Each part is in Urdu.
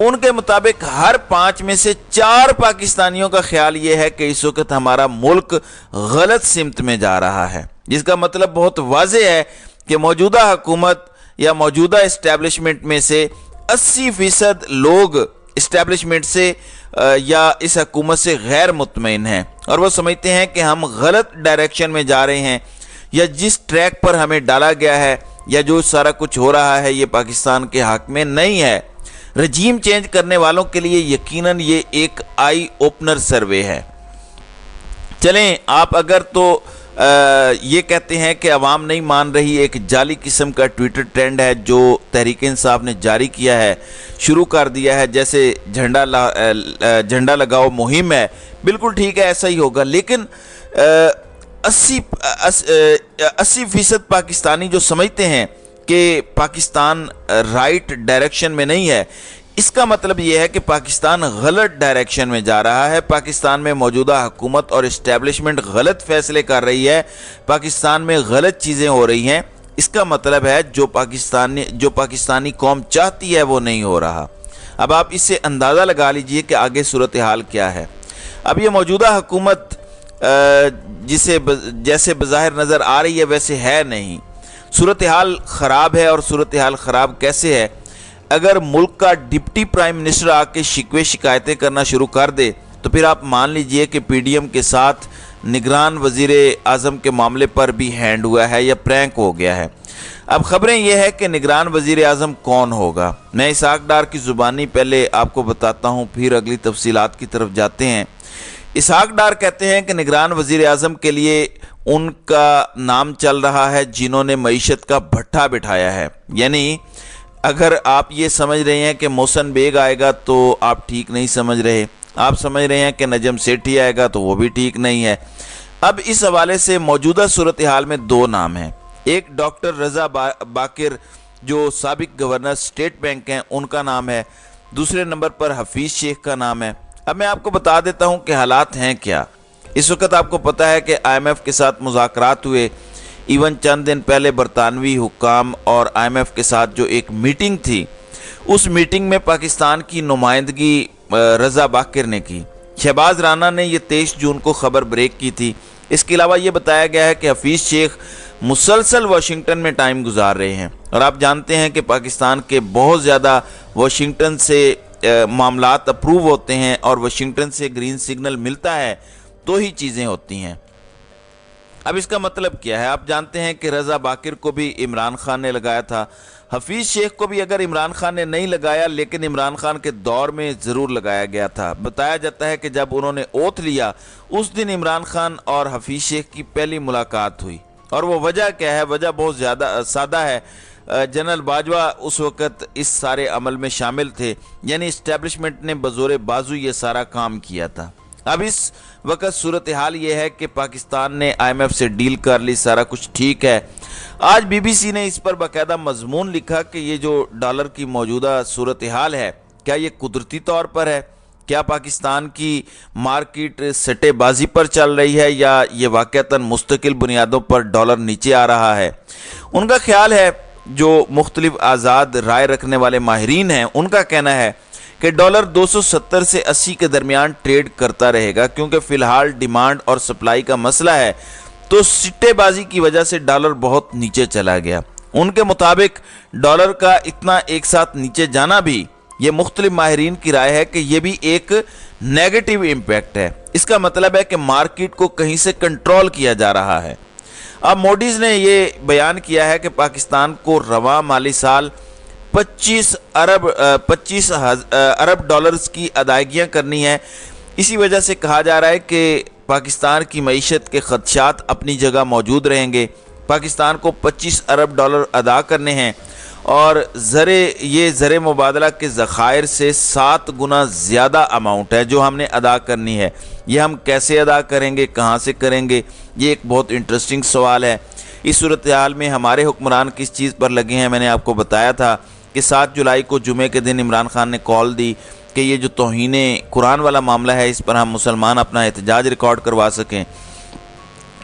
ان کے مطابق ہر 5 میں سے 4 پاکستانیوں کا خیال یہ ہے کہ اس وقت ہمارا ملک غلط سمت میں جا رہا ہے، جس کا مطلب بہت واضح ہے کہ موجودہ حکومت یا موجودہ اسٹیبلشمنٹ میں سے 80% لوگ اسٹیبلشمنٹ سے یا اس حکومت سے غیر مطمئن ہیں، اور وہ سمجھتے ہیں کہ ہم غلط ڈائریکشن میں جا رہے ہیں، یا جس ٹریک پر ہمیں ڈالا گیا ہے یا جو سارا کچھ ہو رہا ہے یہ پاکستان کے حق میں نہیں ہے۔ رجیم چینج کرنے والوں کے لیے یقیناً یہ ایک آئی اوپنر سروے ہے۔ چلیں، آپ اگر تو یہ کہتے ہیں کہ عوام نہیں مان رہی، ایک جعلی قسم کا ٹویٹر ٹرینڈ ہے جو تحریک انصاف نے جاری کیا ہے، شروع کر دیا ہے، جیسے جھنڈا لگاؤ مہم ہے، بالکل ٹھیک ہے، ایسا ہی ہوگا، لیکن 80% پاکستانی جو سمجھتے ہیں کہ پاکستان رائٹ ڈائریکشن میں نہیں ہے، اس کا مطلب یہ ہے کہ پاکستان غلط ڈائریکشن میں جا رہا ہے، پاکستان میں موجودہ حکومت اور اسٹیبلشمنٹ غلط فیصلے کر رہی ہے، پاکستان میں غلط چیزیں ہو رہی ہیں۔ اس کا مطلب ہے جو پاکستانی قوم چاہتی ہے وہ نہیں ہو رہا۔ اب آپ اس سے اندازہ لگا لیجئے کہ آگے صورتحال کیا ہے۔ اب یہ موجودہ حکومت جیسے بظاہر نظر آ رہی ہے ویسے ہے نہیں، صورتحال خراب ہے، اور صورتحال خراب کیسے ہے؟ اگر ملک کا ڈپٹی پرائم منسٹر آ کے شکوے شکایتیں کرنا شروع کر دے تو پھر آپ مان لیجئے کہ پی ڈی ایم کے ساتھ نگران وزیر اعظم کے معاملے پر بھی ہینڈ ہوا ہے یا پرینک ہو گیا ہے۔ اب خبریں یہ ہے کہ نگران وزیر اعظم کون ہوگا۔ میں اسحاق ڈار کی زبانی پہلے آپ کو بتاتا ہوں، پھر اگلی تفصیلات کی طرف جاتے ہیں۔ اسحاق ڈار کہتے ہیں کہ نگران وزیر اعظم کے لیے ان کا نام چل رہا ہے جنہوں نے معیشت کا بھٹا بٹھایا ہے، یعنی اگر آپ یہ سمجھ رہے ہیں کہ محسن بیگ آئے گا تو آپ ٹھیک نہیں سمجھ رہے، آپ سمجھ رہے ہیں کہ نجم سیٹھی آئے گا تو وہ بھی ٹھیک نہیں ہے۔ اب اس حوالے سے موجودہ صورتحال میں 2 نام ہیں، ایک ڈاکٹر رضا باقر جو سابق گورنر اسٹیٹ بینک ہیں، ان کا نام ہے، دوسرے نمبر پر حفیظ شیخ کا نام ہے۔ اب میں آپ کو بتا دیتا ہوں کہ حالات ہیں کیا۔ اس وقت آپ کو پتہ ہے کہ آئی ایم ایف کے ساتھ مذاکرات ہوئے، ایون چند دن پہلے برطانوی حکام اور آئی ایم ایف کے ساتھ جو ایک میٹنگ تھی، اس میٹنگ میں پاکستان کی نمائندگی رضا باقر نے کی۔ شہباز رانا نے یہ 23 جون کو خبر بریک کی تھی۔ اس کے علاوہ یہ بتایا گیا ہے کہ حفیظ شیخ مسلسل واشنگٹن میں ٹائم گزار رہے ہیں، اور آپ جانتے ہیں کہ پاکستان کے بہت زیادہ واشنگٹن سے معاملات اپروو ہوتے ہیں، اور واشنگٹن سے گرین سگنل ملتا ہے تو ہی چیزیں ہوتی ہیں۔ اب اس کا مطلب کیا ہے؟ آپ جانتے ہیں کہ رضا باقر کو بھی عمران خان نے لگایا تھا، حفیظ شیخ کو بھی اگر عمران خان نے نہیں لگایا لیکن عمران خان کے دور میں ضرور لگایا گیا تھا۔ بتایا جاتا ہے کہ جب انہوں نے اوتھ لیا اس دن عمران خان اور حفیظ شیخ کی پہلی ملاقات ہوئی، اور وہ وجہ کیا ہے؟ وجہ بہت زیادہ سادہ ہے۔ جنرل باجوہ اس وقت اس سارے عمل میں شامل تھے، یعنی اسٹیبلشمنٹ نے بزور بازو یہ سارا کام کیا تھا۔ اب اس وقت صورتحال یہ ہے کہ پاکستان نے آئی ایم ایف سے ڈیل کر لی، سارا کچھ ٹھیک ہے۔ آج بی بی سی نے اس پر باقاعدہ مضمون لکھا کہ یہ جو ڈالر کی موجودہ صورتحال ہے، کیا یہ قدرتی طور پر ہے؟ کیا پاکستان کی مارکیٹ سٹے بازی پر چل رہی ہے، یا یہ واقعتاً مستقل بنیادوں پر ڈالر نیچے آ رہا ہے؟ ان کا خیال ہے، جو مختلف آزاد رائے رکھنے والے ماہرین ہیں، ان کا کہنا ہے کہ ڈالر 270 سے 80 کے درمیان ٹریڈ کرتا رہے گا، کیونکہ فی الحال ڈیمانڈ اور سپلائی کا مسئلہ ہے، تو سٹے بازی کی وجہ سے ڈالر بہت نیچے چلا گیا۔ ان کے مطابق ڈالر کا اتنا ایک ساتھ نیچے جانا بھی، یہ مختلف ماہرین کی رائے ہے کہ یہ بھی ایک نیگیٹو امپیکٹ ہے۔ اس کا مطلب ہے کہ مارکیٹ کو کہیں سے کنٹرول کیا جا رہا ہے۔ اب موڈیز نے یہ بیان کیا ہے کہ پاکستان کو رواں مالی سال 25 ارب ڈالرز کی ادائیگیاں کرنی ہیں۔ اسی وجہ سے کہا جا رہا ہے کہ پاکستان کی معیشت کے خدشات اپنی جگہ موجود رہیں گے۔ پاکستان کو 25 ارب ڈالر ادا کرنے ہیں، اور یہ زر مبادلہ کے ذخائر سے 7 گنا زیادہ اماؤنٹ ہے جو ہم نے ادا کرنی ہے۔ یہ ہم کیسے ادا کریں گے، کہاں سے کریں گے؟ یہ ایک بہت انٹرسٹنگ سوال ہے۔ اس صورتحال میں ہمارے حکمران کس چیز پر لگے ہیں؟ میں نے آپ کو بتایا تھا کہ 7 جولائی کو جمعے کے دن عمران خان نے کال دی کہ یہ جو توہین قرآن والا معاملہ ہے، اس پر ہم مسلمان اپنا احتجاج ریکارڈ کروا سکیں۔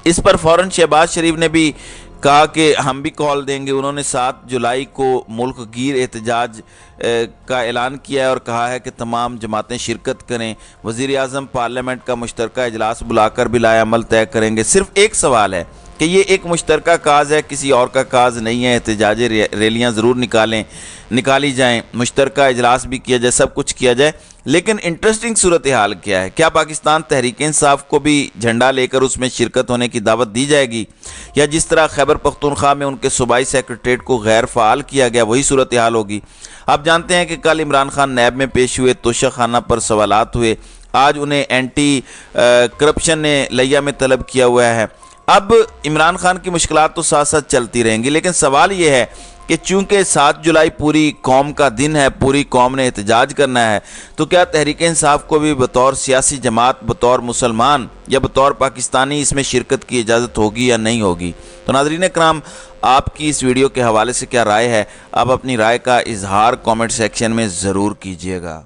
اس پر فوراً شہباز شریف نے بھی کہا کہ ہم بھی کال دیں گے۔ انہوں نے 7 جولائی کو ملک گیر احتجاج کا اعلان کیا ہے اور کہا ہے کہ تمام جماعتیں شرکت کریں۔ وزیر اعظم پارلیمنٹ کا مشترکہ اجلاس بلا کر بھی لائحہ عمل طے کریں گے۔ صرف ایک سوال ہے کہ یہ ایک مشترکہ کاز ہے، کسی اور کا کاز نہیں ہے۔ احتجاجی ریلیاں ضرور نکالی جائیں، مشترکہ اجلاس بھی کیا جائے، سب کچھ کیا جائے، لیکن انٹرسٹنگ صورتحال کیا ہے؟ کیا پاکستان تحریک انصاف کو بھی جھنڈا لے کر اس میں شرکت ہونے کی دعوت دی جائے گی، یا جس طرح خیبر پختونخوا میں ان کے صوبائی سیکریٹریٹ کو غیر فعال کیا گیا وہی صورتحال ہوگی؟ آپ جانتے ہیں کہ کل عمران خان نیب میں پیش ہوئے، توشہ خانہ پر سوالات ہوئے، آج انہیں اینٹی کرپشن نے لیا میں طلب کیا ہوا ہے۔ اب عمران خان کی مشکلات تو ساتھ ساتھ چلتی رہیں گی، لیکن سوال یہ ہے کہ چونکہ 7 جولائی پوری قوم کا دن ہے، پوری قوم نے احتجاج کرنا ہے، تو کیا تحریک انصاف کو بھی بطور سیاسی جماعت، بطور مسلمان یا بطور پاکستانی اس میں شرکت کی اجازت ہوگی یا نہیں ہوگی؟ تو ناظرین کرام، آپ کی اس ویڈیو کے حوالے سے کیا رائے ہے؟ آپ اپنی رائے کا اظہار کامنٹ سیکشن میں ضرور کیجیے گا۔